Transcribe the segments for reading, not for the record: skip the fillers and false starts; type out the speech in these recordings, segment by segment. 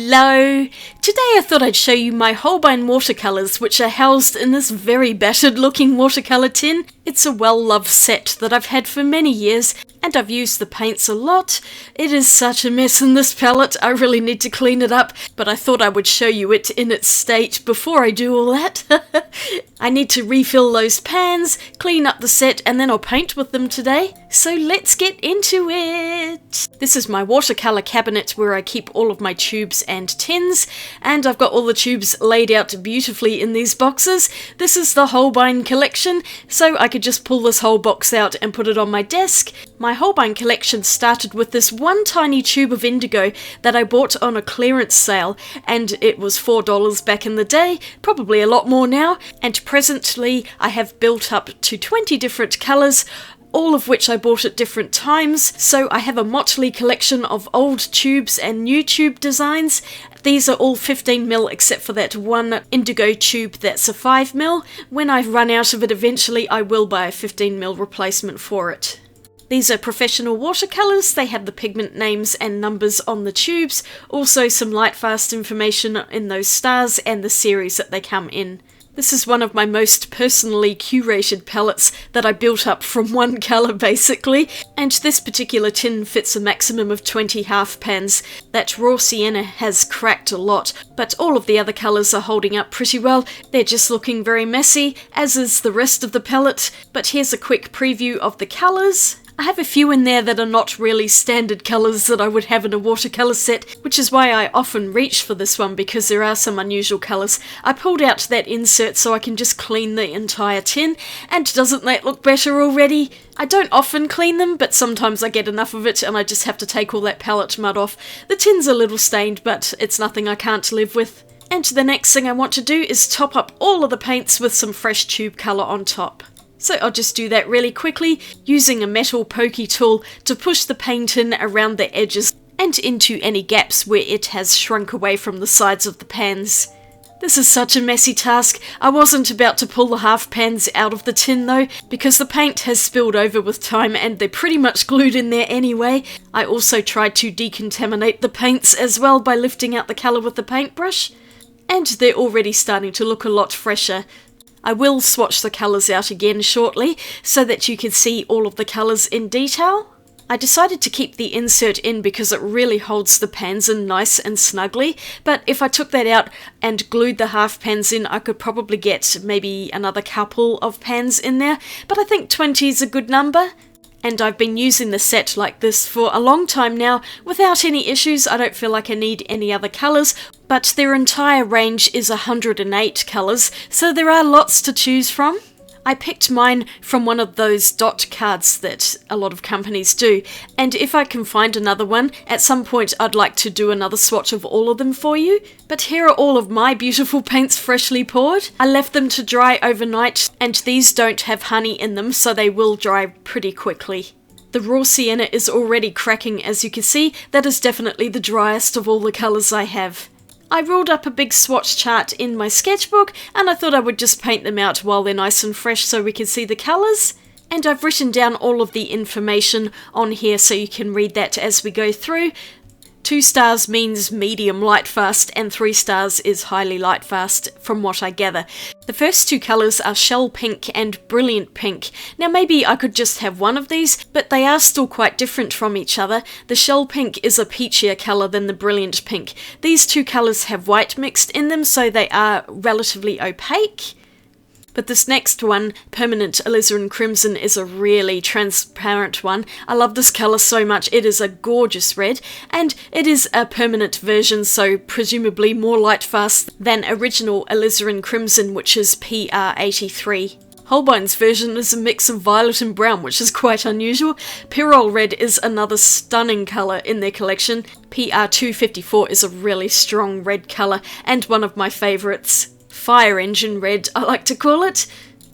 Hello! Today I thought I'd show you my Holbein Watercolours, which are housed in this very battered looking watercolour tin. It's a well-loved set that I've had for many years, and I've used the paints a lot. It is such a mess in this palette, I really need to clean it up, but I thought I would show you it in its state before I do all that. I need to refill those pans, clean up the set, and then I'll paint with them today. So let's get into it! This is my watercolour cabinet where I keep all of my tubes and tins, and I've got all the tubes laid out beautifully in these boxes. This is the Holbein collection, so I could just pull this whole box out and put it on my desk. My Holbein collection started with this one tiny tube of indigo that I bought on a clearance sale, and it was $4 back in the day, probably a lot more now, and presently I have built up to 20 different colours, all of which I bought at different times, so I have a motley collection of old tubes and new tube designs. These are all 15mm except for that one indigo tube that's a 5mm. When I run out of it eventually, I will buy a 15mm replacement for it. These are professional watercolours. They have the pigment names and numbers on the tubes, also some light-fast information in those stars and the series that they come in. This is one of my most personally curated palettes that I built up from one colour basically, and this particular tin fits a maximum of 20 half pans. That raw sienna has cracked a lot, but all of the other colours are holding up pretty well. They're just looking very messy, as is the rest of the palette, but here's a quick preview of the colours. I have a few in there that are not really standard colours that I would have in a watercolour set, which is why I often reach for this one because there are some unusual colours. I pulled out that insert so I can just clean the entire tin, and doesn't that look better already? I don't often clean them, but sometimes I get enough of it and I just have to take all that palette mud off. The tin's a little stained, but it's nothing I can't live with. And the next thing I want to do is top up all of the paints with some fresh tube colour on top. So I'll just do that really quickly, using a metal pokey tool to push the paint in around the edges and into any gaps where it has shrunk away from the sides of the pans. This is such a messy task. I wasn't about to pull the half pans out of the tin though, because the paint has spilled over with time and they're pretty much glued in there anyway. I also tried to decontaminate the paints as well by lifting out the colour with the paintbrush, and they're already starting to look a lot fresher. I will swatch the colours out again shortly so that you can see all of the colours in detail. I decided to keep the insert in because it really holds the pans in nice and snugly, but if I took that out and glued the half pans in, I could probably get maybe another couple of pans in there, but I think 20 is a good number. And I've been using the set like this for a long time now without any issues. I don't feel like I need any other colours, but their entire range is 108 colours, so there are lots to choose from. I picked mine from one of those dot cards that a lot of companies do, and if I can find another one, at some point I'd like to do another swatch of all of them for you. But here are all of my beautiful paints freshly poured. I left them to dry overnight, and these don't have honey in them, so they will dry pretty quickly. The raw sienna is already cracking, as you can see. That is definitely the driest of all the colours I have. I rolled up a big swatch chart in my sketchbook, and I thought I would just paint them out while they're nice and fresh so we can see the colours. And I've written down all of the information on here so you can read that as we go through. 2 stars means medium light fast, and 3 stars is highly light fast from what I gather. The first 2 colours are shell pink and brilliant pink. Now maybe I could just have one of these, but they are still quite different from each other. The shell pink is a peachier colour than the brilliant pink. These 2 colours have white mixed in them, so they are relatively opaque. But this next one, Permanent Alizarin Crimson, is a really transparent one. I love this colour so much. It is a gorgeous red, and it is a permanent version, so presumably more light fast than original Alizarin Crimson, which is PR83. Holbein's version is a mix of violet and brown, which is quite unusual. Pyrrole Red is another stunning colour in their collection. PR254 is a really strong red colour, and one of my favourites. Fire Engine Red, I like to call it.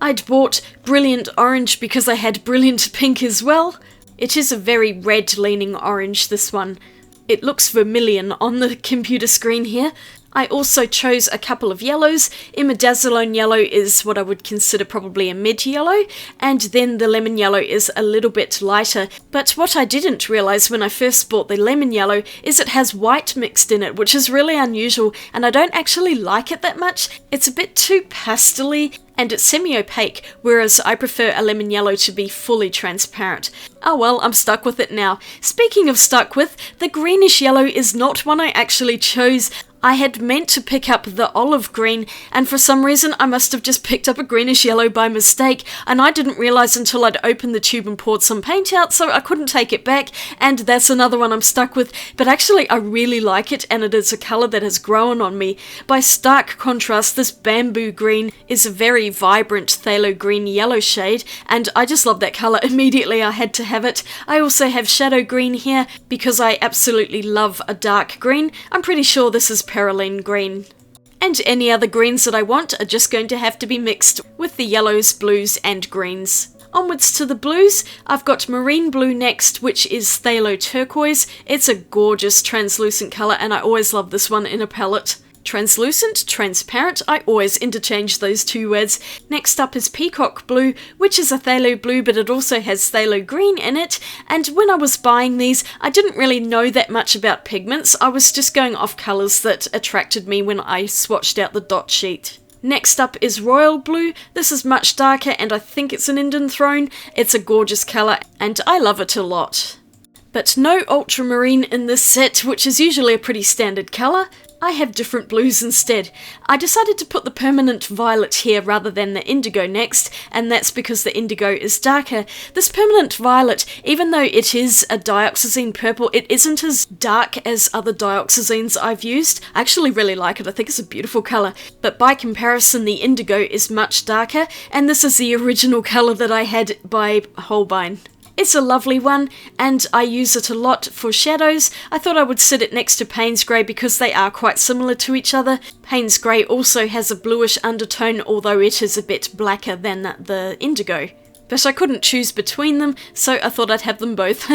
I'd bought Brilliant Orange because I had Brilliant Pink as well. It is a very red-leaning orange, this one. It looks vermilion on the computer screen here. I also chose a couple of yellows. Imidazzolone yellow is what I would consider probably a mid-yellow, and then the lemon yellow is a little bit lighter. But what I didn't realise when I first bought the lemon yellow is it has white mixed in it, which is really unusual, and I don't actually like it that much. It's a bit too pastel-y, and it's semi-opaque, whereas I prefer a lemon yellow to be fully transparent. Oh well, I'm stuck with it now. Speaking of stuck with, the greenish yellow is not one I actually chose. I had meant to pick up the olive green, and for some reason I must have just picked up a greenish yellow by mistake, and I didn't realise until I'd opened the tube and poured some paint out, so I couldn't take it back, and that's another one I'm stuck with. But actually I really like it, and it is a colour that has grown on me. By stark contrast, this bamboo green is a very vibrant phthalo green yellow shade, and I just love that colour. Immediately I had to have it. I also have shadow green here because I absolutely love a dark green. I'm pretty sure this is Perylene green. And any other greens that I want are just going to have to be mixed with the yellows, blues and greens. Onwards to the blues, I've got marine blue next, which is phthalo turquoise. It's a gorgeous translucent colour, and I always love this one in a palette. Translucent, transparent, I always interchange those two words. Next up is peacock blue, which is a phthalo blue, but it also has phthalo green in it. And when I was buying these, I didn't really know that much about pigments. I was just going off colours that attracted me when I swatched out the dot sheet. Next up is royal blue. This is much darker, and I think it's an Indian throne. It's a gorgeous colour, and I love it a lot. But no ultramarine in this set, which is usually a pretty standard colour. I have different blues instead. I decided to put the permanent violet here rather than the indigo next, and that's because the indigo is darker. This permanent violet, even though it is a dioxazine purple, it isn't as dark as other dioxazines I've used. I actually really like it. I think it's a beautiful colour. But by comparison, the indigo is much darker, and this is the original colour that I had by Holbein. It's a lovely one, and I use it a lot for shadows. I thought I would sit it next to Payne's Grey because they are quite similar to each other. Payne's Grey also has a bluish undertone, although it is a bit blacker than the indigo. But I couldn't choose between them, so I thought I'd have them both.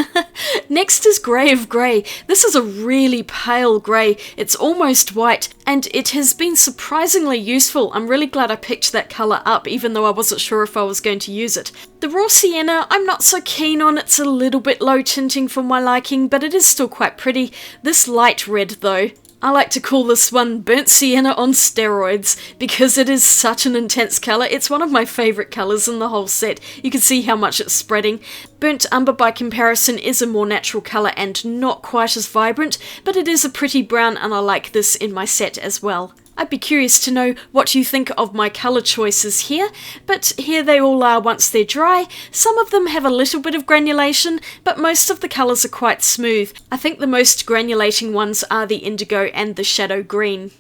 Next is Grey of Grey. This is a really pale grey. It's almost white, and it has been surprisingly useful. I'm really glad I picked that colour up, even though I wasn't sure if I was going to use it. The raw sienna, I'm not so keen on. It's a little bit low tinting for my liking, but it is still quite pretty. This light red, though, I like to call this one burnt sienna on steroids because it is such an intense colour. It's one of my favourite colours in the whole set. You can see how much it's spreading. Burnt umber by comparison is a more natural colour and not quite as vibrant, but it is a pretty brown, and I like this in my set as well. I'd be curious to know what you think of my colour choices here, but here they all are once they're dry. Some of them have a little bit of granulation, but most of the colours are quite smooth. I think the most granulating ones are the indigo and the shadow green.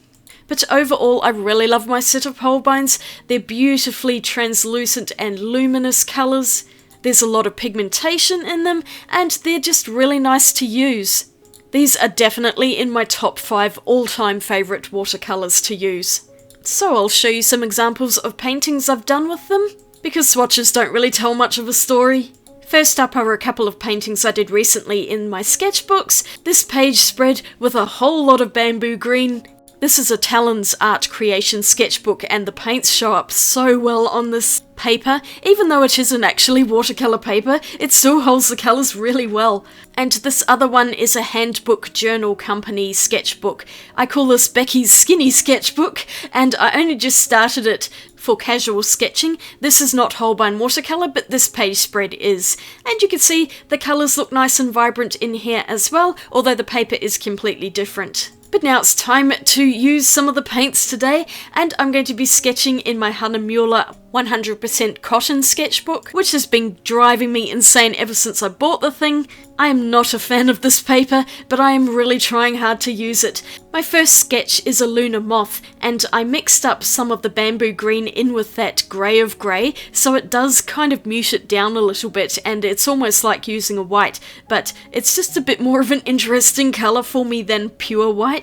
But overall, I really love my set of Holbeins. They're beautifully translucent and luminous colours. There's a lot of pigmentation in them, and they're just really nice to use. These are definitely in my top 5 all-time favourite watercolours to use. So I'll show you some examples of paintings I've done with them, because swatches don't really tell much of a story. First up are a couple of paintings I did recently in my sketchbooks. This page spread with a whole lot of bamboo green. This is a Talon's art creation sketchbook, and the paints show up so well on this paper. Even though it isn't actually watercolour paper, it still holds the colours really well. And this other one is a Handbook Journal Company sketchbook. I call this Becky's Skinny Sketchbook, and I only just started it for casual sketching. This is not Holbein Watercolour, but this page spread is. And you can see the colours look nice and vibrant in here as well, although the paper is completely different. But now it's time to use some of the paints today, and I'm going to be sketching in my Hahnemuhle 100% cotton sketchbook, which has been driving me insane ever since I bought the thing. I am not a fan of this paper, but I am really trying hard to use it. My first sketch is a lunar moth, and I mixed up some of the bamboo green in with that grey of grey, so it does kind of mute it down a little bit, and it's almost like using a white, but it's just a bit more of an interesting colour for me than pure white.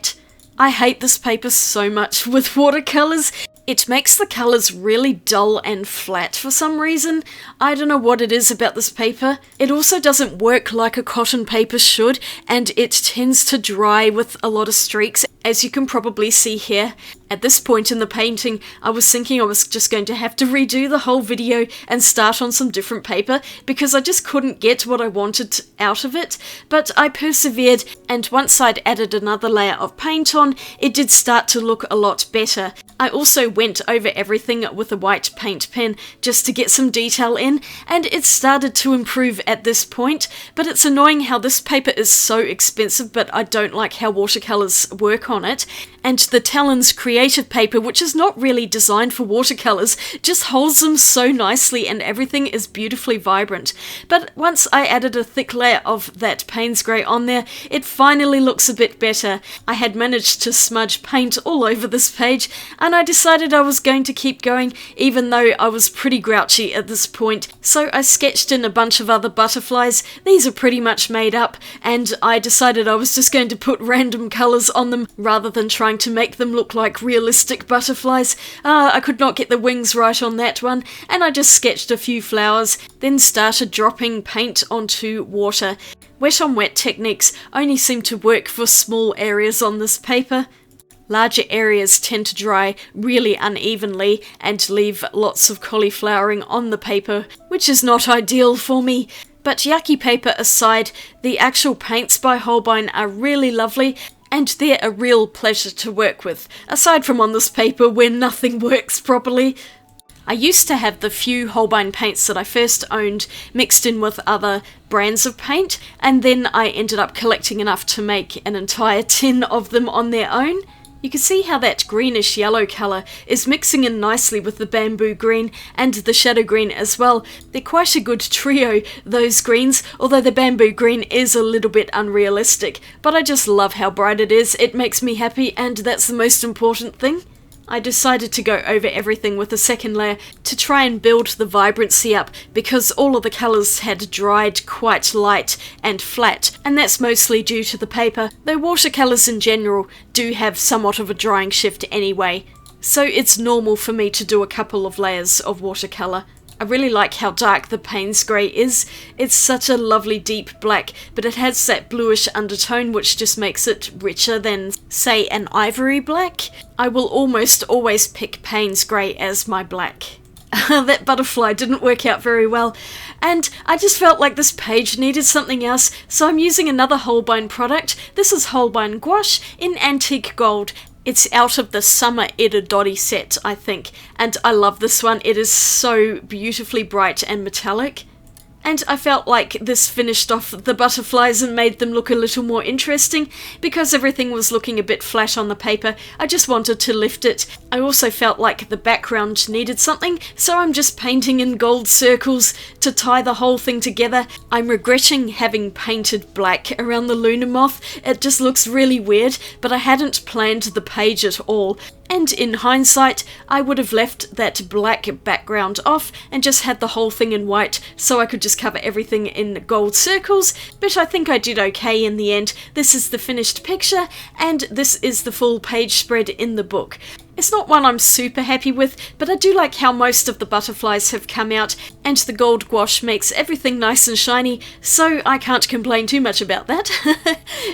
I hate this paper so much with watercolours. It makes the colours really dull and flat for some reason. I don't know what it is about this paper. It also doesn't work like a cotton paper should, and it tends to dry with a lot of streaks, As you can probably see here, at this point in the painting, I was thinking I was just going to have to redo the whole video and start on some different paper because I just couldn't get what I wanted out of it, but I persevered, and once I'd added another layer of paint on, it did start to look a lot better. I also went over everything with a white paint pen just to get some detail in, and it started to improve at this point, but it's annoying how this paper is so expensive, but I don't like how watercolours work on it. And the Talon's Created paper, which is not really designed for watercolours, just holds them so nicely and everything is beautifully vibrant. But once I added a thick layer of that Payne's Grey on there, it finally looks a bit better. I had managed to smudge paint all over this page, and I decided I was going to keep going even though I was pretty grouchy at this point. So I sketched in a bunch of other butterflies. These are pretty much made up, and I decided I was just going to put random colours on them rather than trying to make them look like realistic butterflies. I could not get the wings right on that one, and I just sketched a few flowers, then started dropping paint onto water. Wet on wet techniques only seem to work for small areas on this paper. Larger areas tend to dry really unevenly and leave lots of cauliflowering on the paper, which is not ideal for me. But yucky paper aside, the actual paints by Holbein are really lovely, and they're a real pleasure to work with, aside from on this paper where nothing works properly. I used to have the few Holbein paints that I first owned mixed in with other brands of paint, and then I ended up collecting enough to make an entire tin of them on their own. You can see how that greenish yellow colour is mixing in nicely with the bamboo green and the shadow green as well. They're quite a good trio, those greens, although the bamboo green is a little bit unrealistic. But I just love how bright it is, it makes me happy, and that's the most important thing. I decided to go over everything with a second layer to try and build the vibrancy up because all of the colours had dried quite light and flat, and that's mostly due to the paper, though watercolours in general do have somewhat of a drying shift anyway. So it's normal for me to do a couple of layers of watercolour. I really like how dark the Payne's Grey is. It's such a lovely deep black, but it has that bluish undertone which just makes it richer than, say, an ivory black. I will almost always pick Payne's Grey as my black. That butterfly didn't work out very well, and I just felt like this page needed something else, so I'm using another Holbein product. This is Holbein Gouache in Antique Gold. It's out of the Summer Edda set, I think, and I love this one. It is so beautifully bright and metallic. And I felt like this finished off the butterflies and made them look a little more interesting. Because everything was looking a bit flat on the paper, I just wanted to lift it. I also felt like the background needed something, so I'm just painting in gold circles to tie the whole thing together. I'm regretting having painted black around the Luna moth. It just looks really weird, but I hadn't planned the page at all. And in hindsight, I would have left that black background off and just had the whole thing in white so I could just cover everything in gold circles, but I think I did okay in the end. This is the finished picture, and this is the full page spread in the book. It's not one I'm super happy with, but I do like how most of the butterflies have come out, and the gold gouache makes everything nice and shiny, so I can't complain too much about that.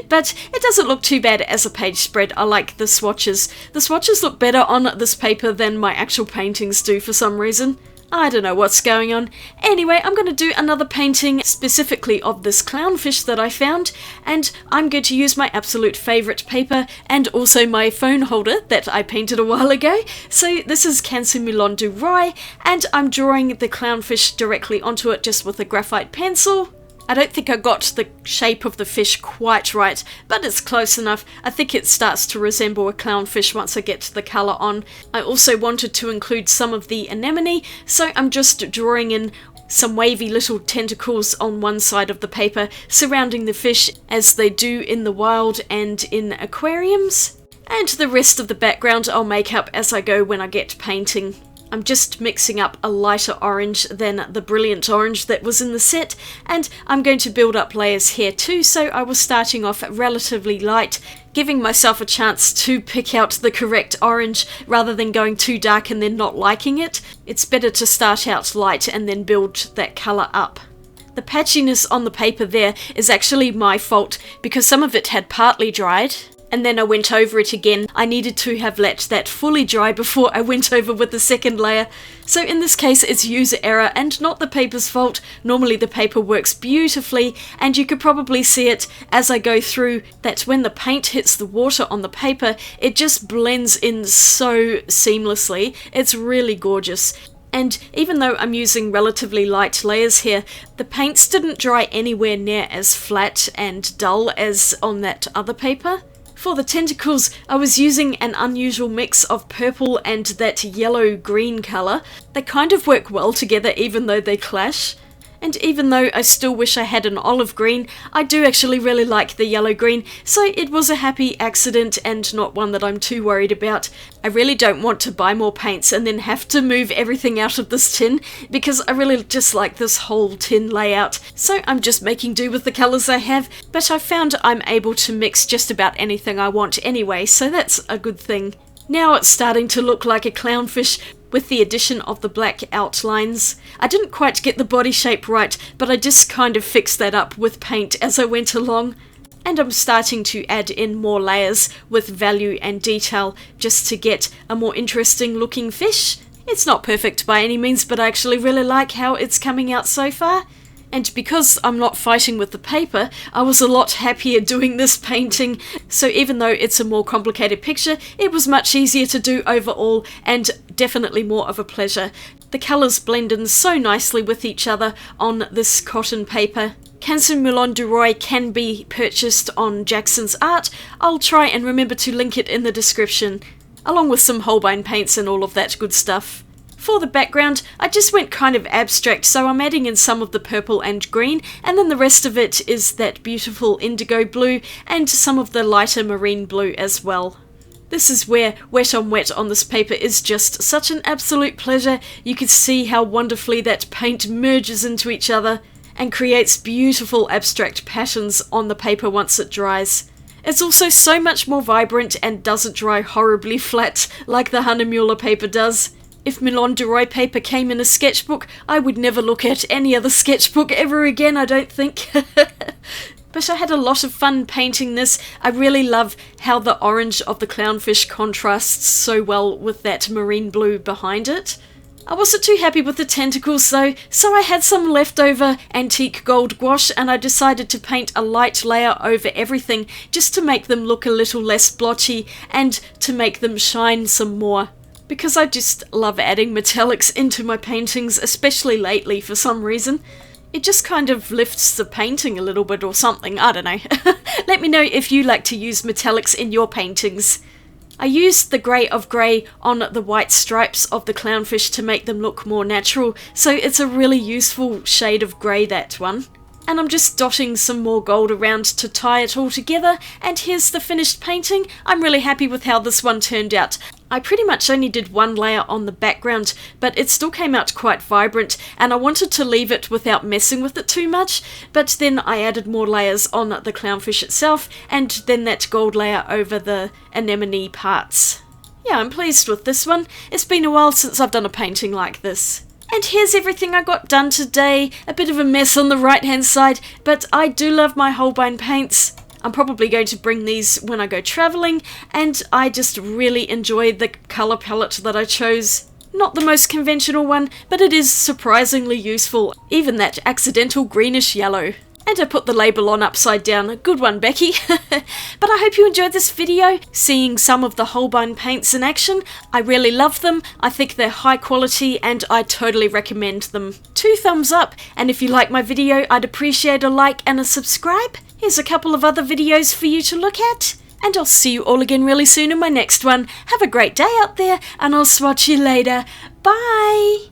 But it doesn't look too bad as a page spread. I like the swatches. The swatches look better on this paper than my actual paintings do for some reason. I don't know what's going on. Anyway, I'm going to do another painting specifically of this clownfish that I found, and I'm going to use my absolute favourite paper and also my phone holder that I painted a while ago. So this is Canson Moulin du Roy, and I'm drawing the clownfish directly onto it just with a graphite pencil. I don't think I got the shape of the fish quite right, but it's close enough. I think it starts to resemble a clownfish once I get the colour on. I also wanted to include some of the anemone, so I'm just drawing in some wavy little tentacles on one side of the paper surrounding the fish as they do in the wild and in aquariums. And the rest of the background I'll make up as I go when I get painting. I'm just mixing up a lighter orange than the brilliant orange that was in the set, and I'm going to build up layers here too, so I was starting off relatively light, giving myself a chance to pick out the correct orange rather than going too dark and then not liking it. It's better to start out light and then build that colour up. The patchiness on the paper there is actually my fault because some of it had partly dried. and then I went over it again. I needed to have let that fully dry before I went over with the second layer. So in this case it's user error and not the paper's fault. Normally the paper works beautifully, and you could probably see it as I go through that when the paint hits the water on the paper, it just blends in so seamlessly. It's really gorgeous. And even though I'm using relatively light layers here, the paints didn't dry anywhere near as flat and dull as on that other paper. For the tentacles, I was using an unusual mix of purple and that yellow-green colour. They kind of work well together even though they clash. And even though I still wish I had an olive green, I do actually really like the yellow green, so it was a happy accident and not one that I'm too worried about. I really don't want to buy more paints and then have to move everything out of this tin, because I really just like this whole tin layout, so I'm just making do with the colours I have, but I found I'm able to mix just about anything I want anyway, so that's a good thing. Now it's starting to look like a clownfish, with the addition of the black outlines. I didn't quite get the body shape right, but I just kind of fixed that up with paint as I went along. And I'm starting to add in more layers with value and detail just to get a more interesting looking fish. It's not perfect by any means, but I actually really like how it's coming out so far. And because I'm not fighting with the paper, I was a lot happier doing this painting, so even though it's a more complicated picture, it was much easier to do overall and definitely more of a pleasure. The colours blend in so nicely with each other on this cotton paper. Canson Moulin du Roy can be purchased on Jackson's Art. I'll try and remember to link it in the description, along with some Holbein paints and all of that good stuff. For the background, I just went kind of abstract, so I'm adding in some of the purple and green, and then the rest of it is that beautiful indigo blue and some of the lighter marine blue as well. This is where wet on wet on this paper is just such an absolute pleasure. You can see how wonderfully that paint merges into each other and creates beautiful abstract patterns on the paper once it dries. It's also so much more vibrant and doesn't dry horribly flat like the Hahnemuller paper does. If Moulin du Roy paper came in a sketchbook, I would never look at any other sketchbook ever again, I don't think. But I had a lot of fun painting this. I really love how the orange of the clownfish contrasts so well with that marine blue behind it. I wasn't too happy with the tentacles though, so I had some leftover antique gold gouache and I decided to paint a light layer over everything just to make them look a little less blotchy and to make them shine some more. Because I just love adding metallics into my paintings, especially lately for some reason. It just kind of lifts the painting a little bit or something, I don't know. Let me know if you like to use metallics in your paintings. I used the grey of grey on the white stripes of the clownfish to make them look more natural, so it's a really useful shade of grey, that one. And I'm just dotting some more gold around to tie it all together, and here's the finished painting. I'm really happy with how this one turned out. I pretty much only did one layer on the background, but it still came out quite vibrant, and I wanted to leave it without messing with it too much, but then I added more layers on the clownfish itself, and then that gold layer over the anemone parts. Yeah, I'm pleased with this one. It's been a while since I've done a painting like this. And here's everything I got done today. A bit of a mess on the right hand side, but I do love my Holbein paints. I'm probably going to bring these when I go travelling, and I just really enjoy the colour palette that I chose. Not the most conventional one, but it is surprisingly useful, even that accidental greenish yellow. And I put the label on upside down. Good one, Becky. But I hope you enjoyed this video, seeing some of the Holbein paints in action. I really love them. I think they're high quality and I totally recommend them. 2 thumbs up, and if you like my video, I'd appreciate a like and a subscribe. Here's a couple of other videos for you to look at. And I'll see you all again really soon in my next one. Have a great day out there, and I'll swatch you later. Bye!